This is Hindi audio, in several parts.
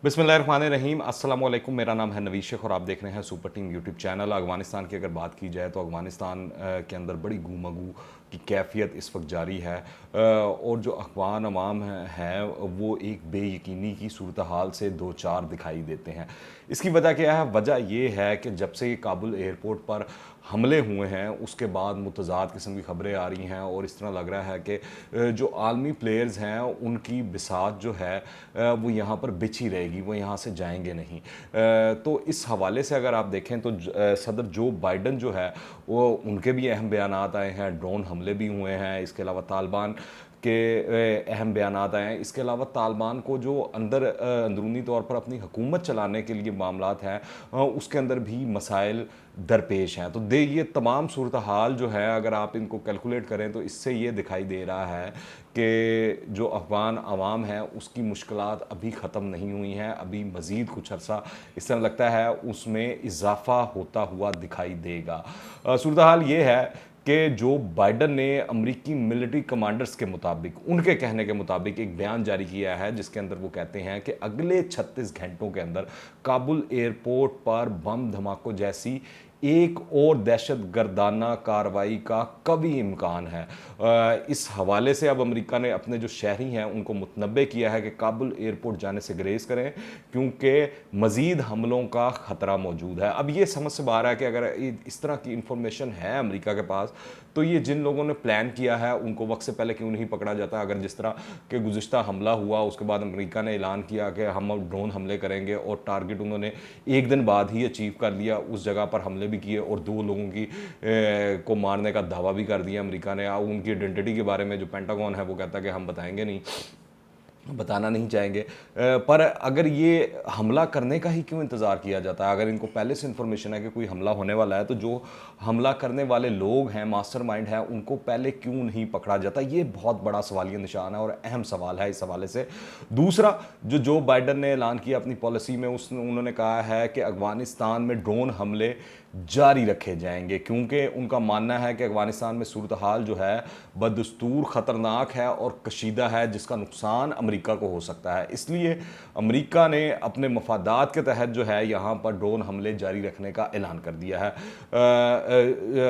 बिस्मिल्लाहिर्रहमानिर्रहीम। अस्सलाम वालेकुम। मेरा नाम है नवीद शेख और आप देख रहे हैं super team YouTube channel. Afghanistan की अगर बात की जाए तो अफ़गानिस्तान के अंदर बड़ी गूमगू की कैफियत इस वक्त जारी है और जो अफ़गान अवाम है वो एक बेयकीनी की सूरत हाल से दो चार दिखाई देते हैं। इसकी वजह क्या है? वजह ये है कि जब से काबुल एयरपोर्ट पर हमले हुए हैं उसके बाद मुतज़ाद किस्म की खबरें आ रही हैं और इस तरह लग रहा है कि जो आलमी प्लेयर्स हैं उनकी बिसात जो है वो यहाँ पर बिछी रहेगी, वो यहाँ से जाएंगे नहीं। तो इस हवाले से अगर आप देखें तो सदर जो बाइडन जो है वो उनके भी अहम बयानात आए हैं, ड्रोन हमले भी हुए हैं, इसके अलावा तालिबान के अहम बयानात आए हैं। इसके अलावा तालिबान को जो अंदरूनी तौर पर अपनी हुकूमत चलाने के लिए मामलात हैं उसके अंदर भी मसाइल दरपेश हैं। तो ये तमाम सूरत हाल जो है अगर आप इनको कैलकुलेट करें तो इससे ये दिखाई दे रहा है कि जो अफ़गान अवाम है उसकी मुश्किलात अभी ख़त्म नहीं हुई हैं, अभी मज़ीद कुछ अर्सा इस तरह लगता है उसमें इजाफ़ा होता हुआ दिखाई देगा। सूरत हाल ये है कि जो बाइडन ने अमेरिकी मिलिट्री कमांडर्स के मुताबिक, उनके कहने के मुताबिक एक बयान जारी किया है जिसके अंदर वो कहते हैं कि अगले 36 घंटों के अंदर काबुल एयरपोर्ट पर बम धमाकों जैसी एक और दहशत गर्दाना कार्रवाई का कभी इम्कान है। इस हवाले से अब अमेरिका ने अपने जो शहरी हैं उनको मुतनब्बे किया है कि काबुल एयरपोर्ट जाने से ग्रेज करें क्योंकि मज़ीद हमलों का ख़तरा मौजूद है। अब ये समझ से बाहर है कि अगर इस तरह की इंफॉर्मेशन है अमेरिका के पास तो ये जिन लोगों ने प्लान किया है उनको वक्त से पहले क्यों नहीं पकड़ा जाता? अगर जिस तरह के गुज़िश्ता हमला हुआ उसके बाद अमेरिका ने ऐलान किया कि हम ड्रोन हमले करेंगे और टारगेट उन्होंने एक दिन बाद ही अचीव कर लिया, उस जगह पर हमले भी किए और दो लोगों की को मारने का दावा भी कर दिया अमेरिका ने। उनकी आइडेंटिटी के बारे में जो पेंटागन है वो कहता है कि हम बताएंगे नहीं, बताना नहीं चाहेंगे। पर अगर ये हमला करने का ही क्यों इंतज़ार किया जाता है? अगर इनको पहले से इन्फॉर्मेशन है कि कोई हमला होने वाला है तो जो हमला करने वाले लोग हैं, मास्टरमाइंड हैं, उनको पहले क्यों नहीं पकड़ा जाता? ये बहुत बड़ा सवालिया निशान है और अहम सवाल है इस हवाले से। दूसरा, जो बाइडन ने ऐलान किया अपनी पॉलिसी में, उन्होंने कहा है कि अफगानिस्तान में ड्रोन हमले जारी रखे जाएंगे क्योंकि उनका मानना है कि अफगानिस्तान में सूरत हाल जो है बदस्तूर ख़तरनाक है और कशीदा है जिसका नुकसान अमेरिका को हो सकता है। इसलिए अमेरिका ने अपने मफादात के तहत जो है यहाँ पर ड्रोन हमले जारी रखने का ऐलान कर दिया है।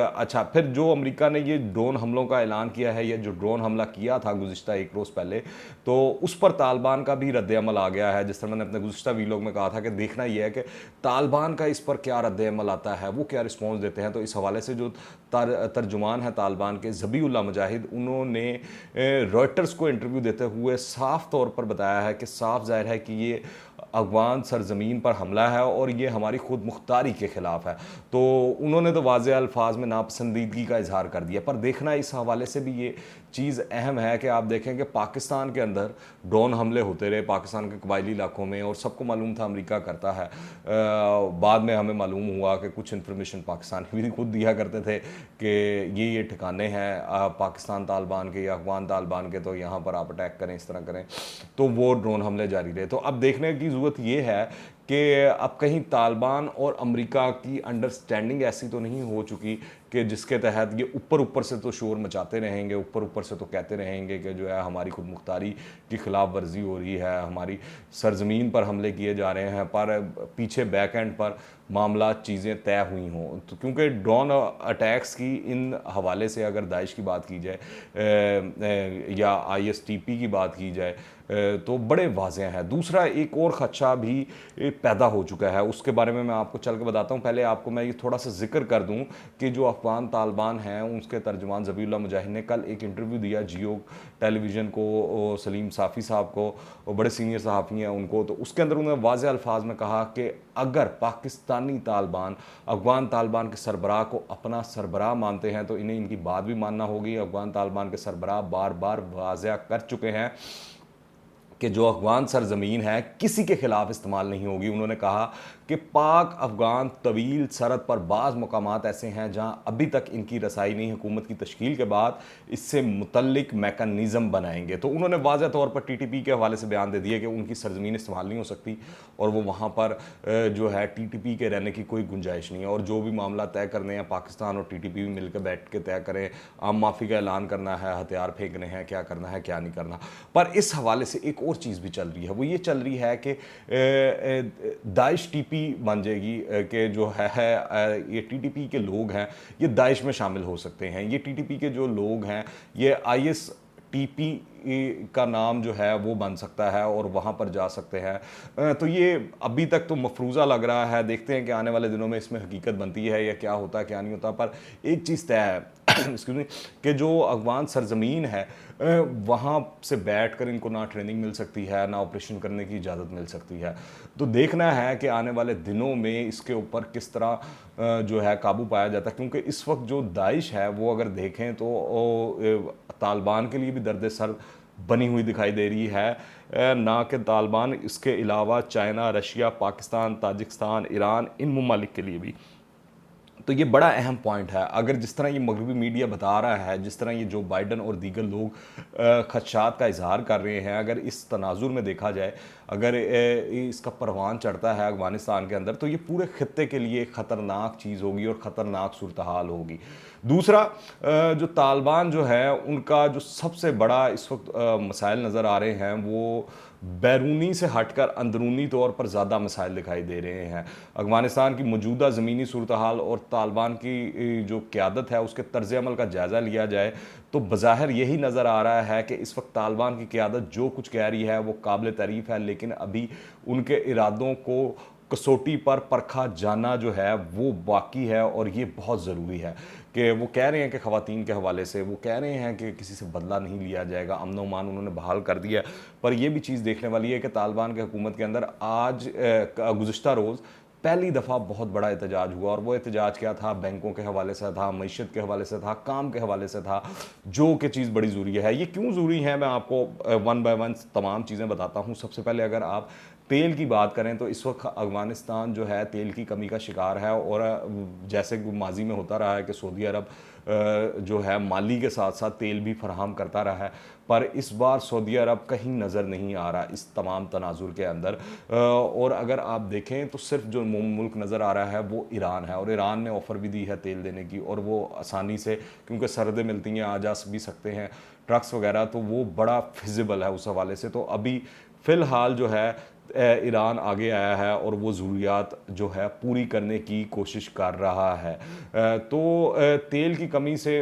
अच्छा, फिर जो अमेरिका ने ये ड्रोन हमलों का ऐलान किया है, या जो ड्रोन हमला किया था गुज़िश्ता एक रोज़ पहले, तो उस पर तालिबान का भी रद्द-ए-अमल आ गया है। जिस तरह मैंने अपने गुज़िश्ता वीलॉग में कहा था कि देखना यह है कि तालिबान का इस पर क्या रद्द-ए-अमल आता है, वो क्या रिस्पॉन्स देते हैं। तो इस हवाले से जो तर्जुमान है तालिबान के ज़बीउल्लाह मुजाहिद, उन्होंने रॉयटर्स को इंटरव्यू देते हुए साफ तौर पर बताया है कि साफ जाहिर है कि ये अफगान सरजमीन पर हमला है और ये हमारी खुद मुख्तारी के ख़िलाफ़ है। तो उन्होंने तो वाज़ेह अल्फाज में नापसंदीदगी का इजहार कर दिया। पर देखना इस हवाले से भी ये चीज़ अहम है कि आप देखें कि पाकिस्तान के अंदर ड्रोन हमले होते रहे, पाकिस्तान के कबायली इलाकों में, और सबको मालूम था अमेरिका करता है। बाद में हमें मालूम हुआ कि कुछ इन्फॉर्मेशन पाकिस्तान भी खुद दिया करते थे कि ये ठिकाने हैं पाकिस्तान तालिबान के या अफगान तालिबान के, तो यहाँ पर आप अटैक करें, इस तरह करें। तो वो ड्रोन हमले जारी रहे। तो अब देखने की ज़रूरत ये है कि अब कहीं तालिबान और अमेरिका की अंडरस्टैंडिंग ऐसी तो नहीं हो चुकी कि जिसके तहत ये ऊपर ऊपर से तो शोर मचाते रहेंगे, ऊपर ऊपर से तो कहते रहेंगे कि जो है हमारी खुद मुख्तारी की खिलाफ वर्जी हो रही है, हमारी सरजमीन पर हमले किए जा रहे हैं, पर पीछे बैक एंड पर मामला चीज़ें तय हुई हों। तो क्योंकि ड्रोन अटैक्स की इन हवाले से अगर दाइश की बात की जाए या ISTP की बात की जाए तो बड़े वाज़ेह हैं। दूसरा एक और ख़दशा भी पैदा हो चुका है, उसके बारे में मैं आपको चल के बताता हूँ। पहले आपको मैं ये थोड़ा सा जिक्र कर दूँ कि जो अफगान तालिबान हैं उसके तर्जुमान ज़बीउल्लाह मुजाहिद ने कल एक इंटरव्यू दिया जियो टेलीविज़न को, सलीम साफ़ी साहब को, बड़े सीनियर सहाफ़ी हैं उनको। तो उसके अंदर उन्होंने वाज़ेह अल्फाज में कहा कि अगर पाकिस्तानी तालिबान अफगान तालिबान के सरबराह को अपना सरबराह मानते हैं तो इन्हें इनकी बात भी मानना होगी। अफगान तालिबान के सरबराह बार बार वाज़ेह कर चुके हैं कि जो अफगान सरजमीन है किसी के ख़िलाफ़ इस्तेमाल नहीं होगी। उन्होंने कहा कि पाक अफगान तवील सरहद पर बाज़ मकामात ऐसे हैं जहां अभी तक इनकी रसाई नहीं, हुकूमत की तश्कील के बाद इससे मुतल्लिक मैकेनिज़्म बनाएंगे। तो उन्होंने वाज़ह तौर पर TTP के हवाले से बयान दे दिया कि उनकी सरजमीन इस्तेमाल नहीं हो सकती और वो वहाँ पर जो है TTP के रहने की कोई गुंजाइश नहीं है, और जो भी मामला तय करने हैं पाकिस्तान और TTP भी मिलकर बैठ के तय करें। आम माफ़ी का ऐलान करना है, हथियार फेंकने हैं, क्या करना है क्या नहीं करना। पर इस हवाले से एक एक और चीज़ भी चल रही है, वो ये चल रही है कि दाइश टीपी बन जाएगी, कि जो है ये टीटीपी के लोग हैं ये दाइश में शामिल हो सकते हैं, ये टीटीपी के जो लोग हैं ये आईएस टीपी का नाम जो है वो बन सकता है और वहाँ पर जा सकते हैं। तो ये अभी तक तो मफरूज़ा लग रहा है, देखते हैं कि आने वाले दिनों में इसमें हकीकत बनती है या क्या होता है क्या नहीं होता। पर एक चीज़ तय है एक्सक्यूज मी, कि जो अफगान सरजमीन है वहाँ से बैठ कर इनको ना ट्रेनिंग मिल सकती है ना ऑपरेशन करने की इजाज़त मिल सकती है। तो देखना है कि आने वाले दिनों में इसके ऊपर किस तरह जो है काबू पाया जाता है, क्योंकि इस वक्त जो दाइश है वो अगर देखें तो तालिबान के लिए भी दर्द सर बनी हुई दिखाई दे रही है। ना कि तालिबान, इसके अलावा China, Russia, Pakistan, Tajikistan, Iran, इन ममालिक के लिए भी। तो ये बड़ा अहम पॉइंट है। अगर जिस तरह ये मगरबी मीडिया बता रहा है, जिस तरह ये जो बाइडन और दीगर लोग खदशात का इजहार कर रहे हैं, अगर इस तनाजुर में देखा जाए, अगर इसका परवान चढ़ता है अफगानिस्तान के अंदर, तो ये पूरे खत्ते के लिए ख़तरनाक चीज़ होगी और ख़तरनाक सूरत हाल होगी। दूसरा, जो तालिबान जो है उनका जो सबसे बड़ा इस वक्त मसाइल नज़र आ रहे हैं वो बैरूनी से हटकर अंदरूनी तौर पर ज़्यादा मसाइल दिखाई दे रहे हैं। अफगानिस्तान की मौजूदा ज़मीनी सूरत हाल और तालिबान की जो क़यादत है उसके तर्ज़ अमल का जायज़ा लिया जाए तो बज़ाहिर यही नज़र आ रहा है कि इस वक्त तालिबान की क़यादत जो कुछ कह रही है वो काबिल तारीफ़ है, लेकिन अभी उनके इरादों को कसौटी पर परखा जाना जो है वो बाकी है। और ये बहुत ज़रूरी है कि वो कह रहे हैं कि ख़वातीन के हवाले से वो कह रहे हैं कि किसी से बदला नहीं लिया जाएगा, अमन व अमान उन्होंने बहाल कर दिया। पर यह भी चीज़ देखने वाली है कि तालिबान की हुकूमत के अंदर आज गुज़िश्ता रोज़ पहली दफ़ा बहुत बड़ा एहतजाज हुआ। और वो एहतजाज क्या था? बैंकों के हवाले से था, मईशत के हवाले से था, काम के हवाले से था, जो कि चीज़ बड़ी ज़रूरी है। ये क्यों ज़रूरी है मैं आपको वन बाय वन तमाम चीज़ें बताता हूँ। सबसे पहले अगर आप तेल की बात करें तो इस वक्त अफगानिस्तान जो है तेल की कमी का शिकार है। और जैसे माजी में होता रहा है कि सऊदी अरब जो है माली के साथ साथ तेल भी फराहम करता रहा है, पर इस बार सऊदी अरब कहीं नज़र नहीं आ रहा इस तमाम तनाजुर के अंदर। और अगर आप देखें तो सिर्फ जो मुल्क नज़र आ रहा है वो ईरान है। और ईरान ने ऑफ़र भी दी है तेल देने की, और वो आसानी से, क्योंकि सरहदें मिलती हैं, आ जा भी सकते हैं ट्रक्स वगैरह, तो वो बड़ा फिजिबल है उस हवाले से। तो अभी फ़िलहाल जो है ईरान आगे आया है और वो ज़रूरियात जो है पूरी करने की कोशिश कर रहा है। तो तेल की कमी से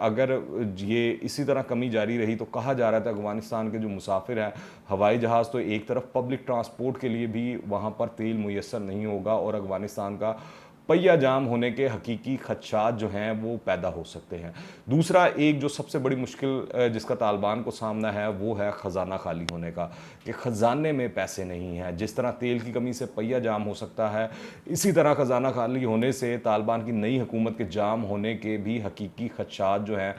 अगर ये इसी तरह कमी जारी रही तो कहा जा रहा था अफगानिस्तान के जो मुसाफिर हैं, हवाई जहाज़ तो एक तरफ, पब्लिक ट्रांसपोर्ट के लिए भी वहाँ पर तेल मुयस्सर नहीं होगा और अफगानिस्तान का पहिया जाम होने के हकीकी खदशात जो हैं वो पैदा हो सकते हैं। दूसरा, एक जो सबसे बड़ी मुश्किल जिसका तालिबान को सामना है वो है ख़जाना खाली होने का, कि ख़जाने में पैसे नहीं हैं। जिस तरह तेल की कमी से पहिया जाम हो सकता है, इसी तरह ख़जाना खाली होने से तालिबान की नई हुकूमत के जाम होने के भी हकीकी खदशात जो हैं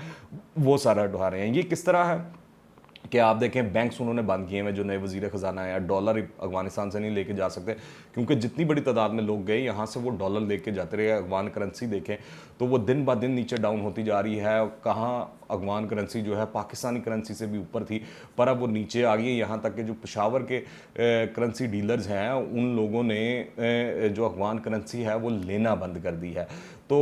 वो सर उठा रहे हैं। ये किस तरह है कि आप देखें, बैंक्स उन्होंने बंद किए हैं, जो नए वज़ीर ख़जाना है, डॉलर अफगानिस्तान से नहीं लेके जा सकते, क्योंकि जितनी बड़ी तादाद में लोग गए यहाँ से वो डॉलर लेके जाते रहे। अफगान करेंसी देखें तो वो दिन ब दिन नीचे डाउन होती जा रही है। कहाँ अफगान करेंसी जो है पाकिस्तानी करेंसी से भी ऊपर थी, पर अब वो नीचे आ गई है। यहाँ तक कि जो पेशावर के करेंसी डीलर्स हैं उन लोगों ने जो अफगान करेंसी है वो लेना बंद कर दी है। तो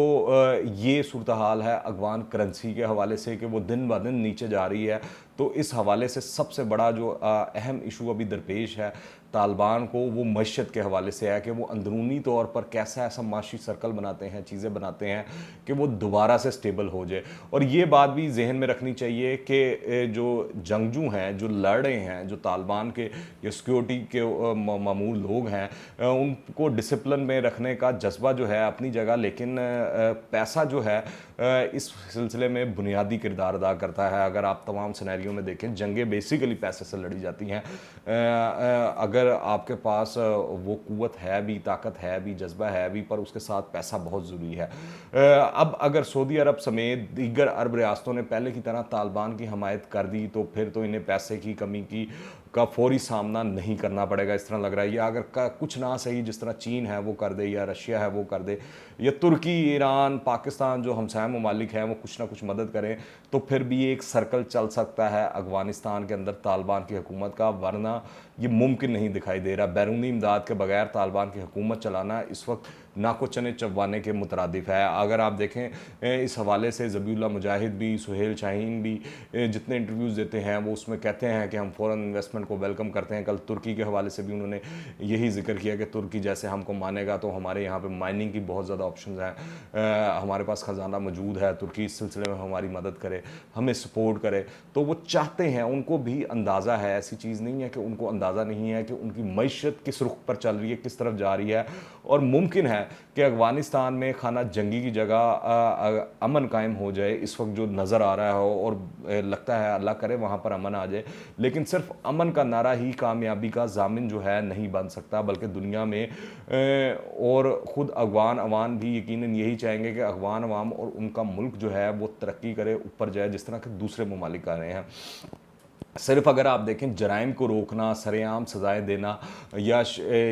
ये सूरत हाल है अफगान करेंसी के हवाले से कि वो दिन ब दिन नीचे जा रही है। तो इस हवाले से सबसे बड़ा जो अहम इशू अभी दरपेश है तालिबान को, वो मईशत के हवाले से है कि वो अंदरूनी तौर पर कैसा ऐसा माशी सर्कल बनाते हैं, चीज़ें बनाते हैं कि वो दोबारा से स्टेबल हो जाए। और ये बात भी जहन में रखनी चाहिए कि जो जंगजू हैं, जो लड़ रहे हैं, जो तालिबान के या सिक्योरिटी के मामूल लोग हैं, उनको डिसिप्लिन में रखने का जज्बा जो है अपनी जगह, लेकिन पैसा जो है इस सिलसिले में बुनियादी किरदार अदा करता है। अगर आप तमाम सिनेरियो में देखें, जंगें बेसिकली पैसे से लड़ी जाती हैं। अगर आपके पास वो कुव्वत है भी, ताकत है भी, जज्बा है भी, पर उसके साथ पैसा बहुत ज़रूरी है। अब अगर सऊदी अरब समेत दीगर अरब रियासतों ने पहले की तरह तालिबान की हमायत कर दी तो फिर तो इन्हें पैसे की कमी का फौरी सामना नहीं करना पड़ेगा, इस तरह लग रहा है। या अगर कुछ ना सही जिस तरह चीन है वो कर दे, या रशिया है वो कर दे, या तुर्की, ईरान, पाकिस्तान जो हमसाया ममालिक हैं वो कुछ ना कुछ मदद करें, तो फिर भी एक सर्कल चल सकता है अफगानिस्तान के अंदर तालिबान की हुकूमत का। वरना ये मुमकिन नहीं दिखाई दे रहा। बैरूनी इमदाद के बगैर तालिबान की हुकूमत चलाना इस वक्त नाको चने चबवाने के मुतरादिफ है। अगर आप देखें इस हवाले से ज़बीउल्लाह मुजाहिद भी, सुहेल शाहीन भी जितने इंटरव्यूज़ देते हैं वो उसमें कहते हैं कि हम फ़ॉरेन इन्वेस्टमेंट को वेलकम करते हैं। कल तुर्की के हवाले से भी उन्होंने यही जिक्र किया कि तुर्की जैसे हमको मानेगा तो हमारे यहाँ पे माइनिंग की बहुत ज़्यादा ऑप्शंस हैं, हमारे पास ख़जाना मौजूद है, तुर्की इस सिलसिले में हमारी मदद करे, हमें सपोर्ट करे। तो वो चाहते हैं, उनको भी अंदाज़ा है, ऐसी चीज़ नहीं है कि उनको अंदाज़ा नहीं है कि उनकी मईशत किस रुख पर चल रही है, किस तरफ जा रही है। और मुमकिन है कि अफ़गानिस्तान में खाना जंगी की जगह अमन कायम हो जाए इस वक्त जो नज़र आ रहा हो, और लगता है अल्लाह करे वहाँ पर अमन आ जाए। लेकिन सिर्फ अमन का नारा ही कामयाबी का ज़ामिन जो है नहीं बन सकता, बल्कि दुनिया में और ख़ुद अफ़गान अवाम भी यकीनन यही चाहेंगे कि अफ़गान अवाम और उनका मुल्क जो है वो तरक्की करे, ऊपर जाए, जिस तरह के दूसरे ममालिक कर रहे हैं। सिर्फ अगर आप देखें जराइम को रोकना, सरेआम सज़ाएँ देना या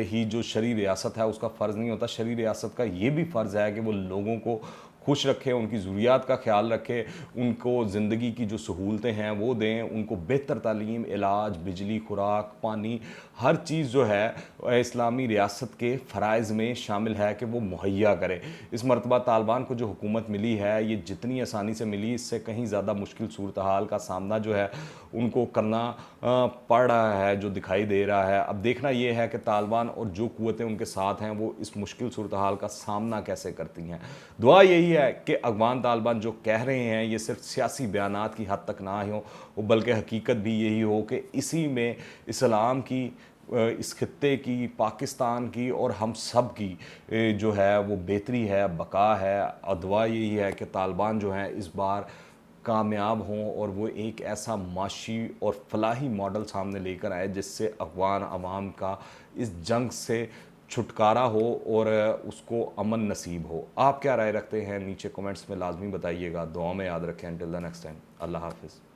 ही जो शरई रियासत है उसका फ़र्ज़ नहीं होता। शरई रियासत का ये भी फ़र्ज़ है कि वो लोगों को खुश रखे, उनकी ज़रूरियात का ख्याल रखे, उनको ज़िंदगी की जो सहूलतें हैं वो दें, उनको बेहतर तालीम, इलाज, बिजली, खुराक, पानी, हर चीज़ जो है इस्लामी रियासत के फ़राइज़ में शामिल है कि वो मुहैया करे। इस मरतबा तालिबान को जो हुकूमत मिली है ये जितनी आसानी से मिली, इससे कहीं ज़्यादा मुश्किल सूरत हाल का सामना जो है उनको करना पड़ रहा है, जो दिखाई दे रहा है। अब देखना ये है कि तालिबान और जो क़ुव्वतें उनके साथ हैं वो इस मुश्किल सूरत हाल का सामना कैसे करती हैं। दुआ यही है कि अफ़गान तालिबान जो कह रहे हैं ये सिर्फ सियासी बयानात की हद तक ना हो, बल्कि हकीकत भी यही हो कि इसी में इस्लाम की, इस खित्ते की, पाकिस्तान की और हम सब की जो है वो बेहतरी है, बका है। और दुआ यही है कि तालिबान जो हैं इस बार कामयाब हों और वो एक ऐसा माशी और फलाही मॉडल सामने लेकर आए जिससे अफ़गान अवाम का इस जंग से छुटकारा हो और उसको अमन नसीब हो। आप क्या राय रखते हैं नीचे कमेंट्स में लाजमी बताइएगा। दुआ में याद रखें। अंटिल द नेक्स्ट टाइम, अल्लाह हाफ़िज़।